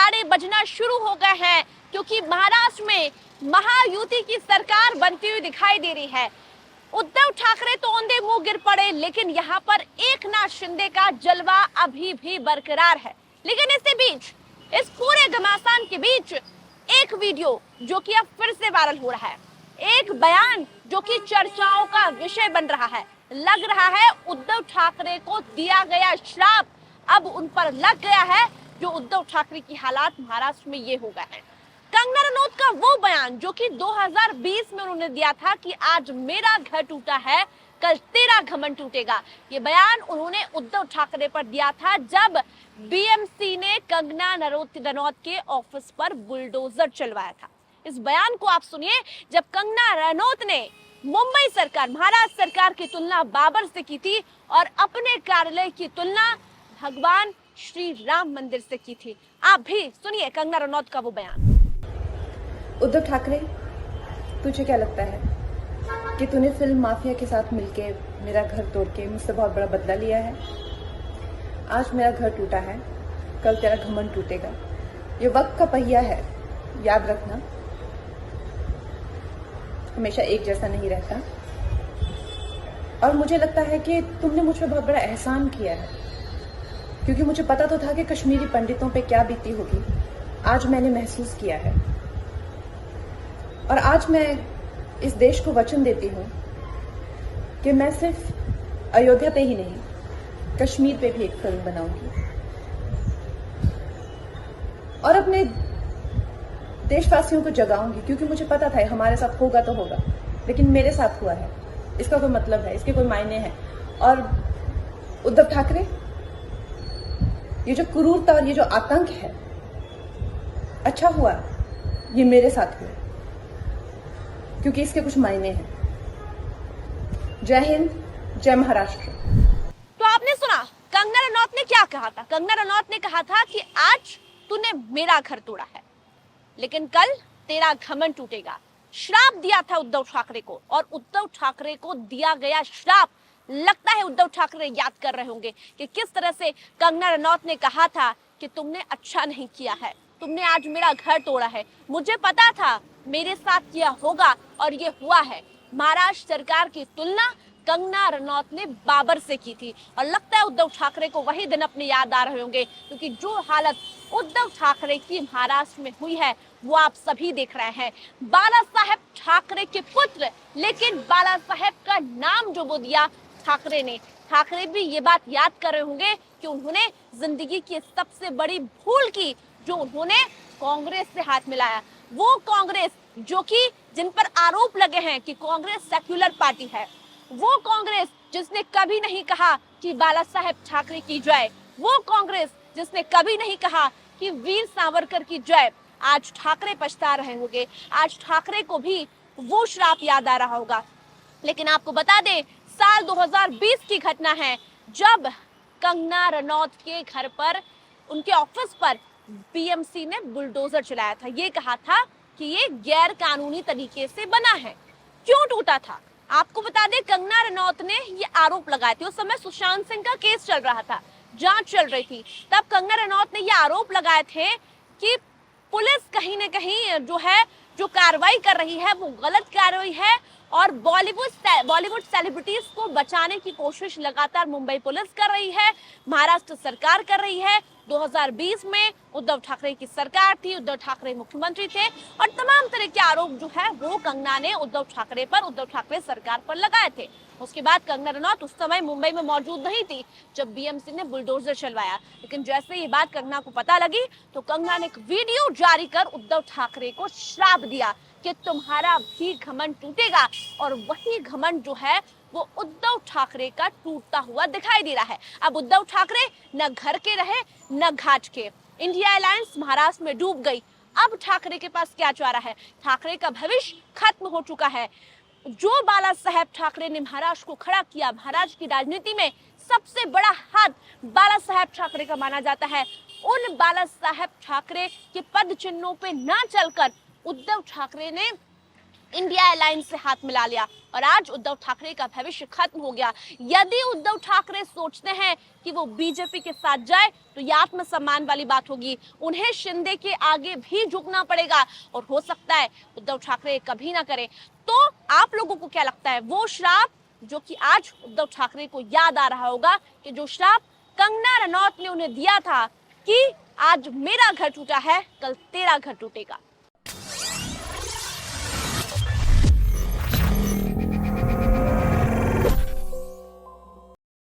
नगाड़े बजना शुरू हो गए हैं, क्योंकि महाराष्ट्र में महायुति की सरकार बनती हुई दिखाई दे रही है। उद्धव ठाकरे तो औंधे मुंह गिर पड़े, लेकिन यहाँ पर एकनाथ शिंदे का जलवा अभी भी बरकरार है। लेकिन इसी बीच, इस पूरे घमासान के बीच एक वीडियो जो कि अब फिर से वायरल हो रहा है, एक बयान जो कि चर्चाओं का विषय बन रहा है। लग रहा है उद्धव ठाकरे को दिया गया श्राप अब उन पर लग गया है, जो उद्धव ठाकरे की हालात महाराष्ट्र में ये हो गए हैं। कंगना रनौत का वो बयान जो कि 2020 में उन्होंने दिया था कि आज मेरा घर टूटा है, कल तेरा घमंड टूटेगा, ये बयान उन्होंने उद्धव ठाकरे पर दिया था जब बीएमसी ने कंगना रनौत के ऑफिस पर बुलडोजर चलवाया था। इस बयान को आप सुनिए, जब कंगना रनौत ने मुंबई सरकार, महाराष्ट्र सरकार की तुलना बाबर से की थी और अपने कार्यालय की तुलना भगवान श्री राम मंदिर से की थी। आप भी सुनिए कंगना रनौत का वो बयान। उद्धव ठाकरे, तुझे क्या लगता है कि तूने फिल्म माफिया के साथ मिलके मेरा घर तोड़ के मुझसे बहुत बड़ा बदला लिया है? आज मेरा घर टूटा है, कल तेरा घमंड टूटेगा। ये वक्त का पहिया है, याद रखना, हमेशा एक जैसा नहीं रहता। और मुझे लगता है कि तुमने मुझ पर बहुत बड़ा एहसान किया है, क्योंकि मुझे पता तो था कि कश्मीरी पंडितों पे क्या बीती होगी। आज मैंने महसूस किया है और आज मैं इस देश को वचन देती हूँ कि मैं सिर्फ अयोध्या पे ही नहीं, कश्मीर पे भी एक फिल्म बनाऊंगी और अपने देशवासियों को जगाऊंगी, क्योंकि मुझे पता था हमारे साथ होगा तो होगा, लेकिन मेरे साथ हुआ है, इसका कोई मतलब है, इसके कोई मायने हैं। और उद्धव ठाकरे, ये जो क्रूरता और ये जो आतंक है, अच्छा हुआ ये मेरे साथ हुआ, क्योंकि इसके कुछ मायने हैं। जय हिंद, जय महाराष्ट्र। तो आपने सुना कंगना रनौत ने क्या कहा था। कंगना रनौत ने कहा था कि आज तूने मेरा घर तोड़ा है, लेकिन कल तेरा घमंड टूटेगा। श्राप दिया था उद्धव ठाकरे को, और उद्धव ठाकरे को दिया गया श्राप, लगता है उद्धव ठाकरे याद कर रहे होंगे कि किस तरह से कंगना रनौत ने कहा था कि तुमने अच्छा नहीं किया है, तुमने आज मेरा घर तोड़ा है। मुझे पता था मेरे साथ यह होगा और ये हुआ है। महाराष्ट्र सरकार की तुलना कंगना रनौत ने बाबर से की थी, और लगता है उद्धव ठाकरे को वही दिन अपने याद आ रहे होंगे, क्योंकि जो हालत उद्धव ठाकरे की महाराष्ट्र में हुई है वो आप सभी देख रहे हैं। बाला साहेब ठाकरे के पुत्र, लेकिन बाला साहेब का नाम जो वो दिया ठाकरे ने, ठाकरे भी ये बात याद कर रहे होंगे कि उन्होंने जिंदगी की सबसे बड़ी भूल की, जो उन्होंने कांग्रेस से हाथ मिलाया। वो कांग्रेस जो कि जिन पर आरोप लगे हैं कि कांग्रेस सेक्युलर पार्टी है, वो कांग्रेस जिसने कभी नहीं कहा कि बाला साहेब ठाकरे की जय, वो कांग्रेस जिसने कभी नहीं कहा कि वीर सावरकर की जय, आज ठाकरे पछता रहे होंगे, आज ठाकरे को भी वो श्राप याद आ रहा होगा। लेकिन आपको बता दें, साल 2020 की घटना है, जब कंगना रनौत के घर पर, उनके ऑफिस पर बीएमसी ने बुलडोजर चलाया था। ये कहा था कि ये गैर कानूनी तरीके से बना है। क्यों टूटा था? आपको बता दें, कंगना रनौत ने ये आरोप लगाए थे। उस समय सुशांत सिंह का केस चल रहा था, जांच चल रही थी, तब कंगना रनौत ने ये आरोप लगाए थे कि पुलिस कहीं न कहीं जो कार्रवाई कर रही है वो गलत कार्रवाई है, और बॉलीवुड सेलिब्रिटीज को बचाने की कोशिश लगातार मुंबई पुलिस कर रही है, महाराष्ट्र सरकार कर रही है। 2020 में उद्धव ठाकरे की सरकार थी, उद्धव ठाकरे मुख्यमंत्री थे, और तमाम तरह के आरोप जो है वो कंगना ने उद्धव ठाकरे सरकार पर लगाए थे। उसके बाद कंगना रनौत उस समय मुंबई में मौजूद नहीं थी जब बीएमसी ने बुलडोजर चलवाया, लेकिन जैसे ये बात कंगना को पता लगी तो कंगना ने एक वीडियो जारी कर उद्धव ठाकरे को श्राप दिया कि तुम्हारा भी घमंड टूटेगा, और वही घमंड जो है वो उद्धव ठाकरे का टूटता हुआ दिखाई दे रहा है। अब उद्धव ठाकरे न घर के रहे न घाट के। इंडिया अलायंस महाराष्ट्र में डूब गई। अब ठाकरे के पास क्या चारा है? ठाकरे का भविष्य खत्म हो चुका है। जो बाला साहेब ठाकरे ने महाराष्ट्र को खड़ा किया, महाराष्ट्र की राजनीति में सबसे बड़ा हाथ बाला साहेब ठाकरे का माना जाता है। उन बाला साहेब ठाकरे के पद चिन्हों पे ना चलकर उद्धव ठाकरे ने इंडिया अलायंस से हाथ मिला लिया और आज उद्धव ठाकरे का भविष्य खत्म हो गया। यदि उद्धव ठाकरे सोचते हैं कि वो बीजेपी के साथ जाए तो यह आत्मसम्मान वाली बात होगी, उन्हें शिंदे के आगे भी झुकना पड़ेगा और हो सकता है उद्धव ठाकरे कभी ना करें। तो आप लोगों को क्या लगता है, वो श्राप जो कि आज उद्धव ठाकरे को याद आ रहा होगा कि जो श्राप कंगना रनौत ने उन्हें दिया था कि आज मेरा घर टूटा है, कल तेरा घर टूटेगा।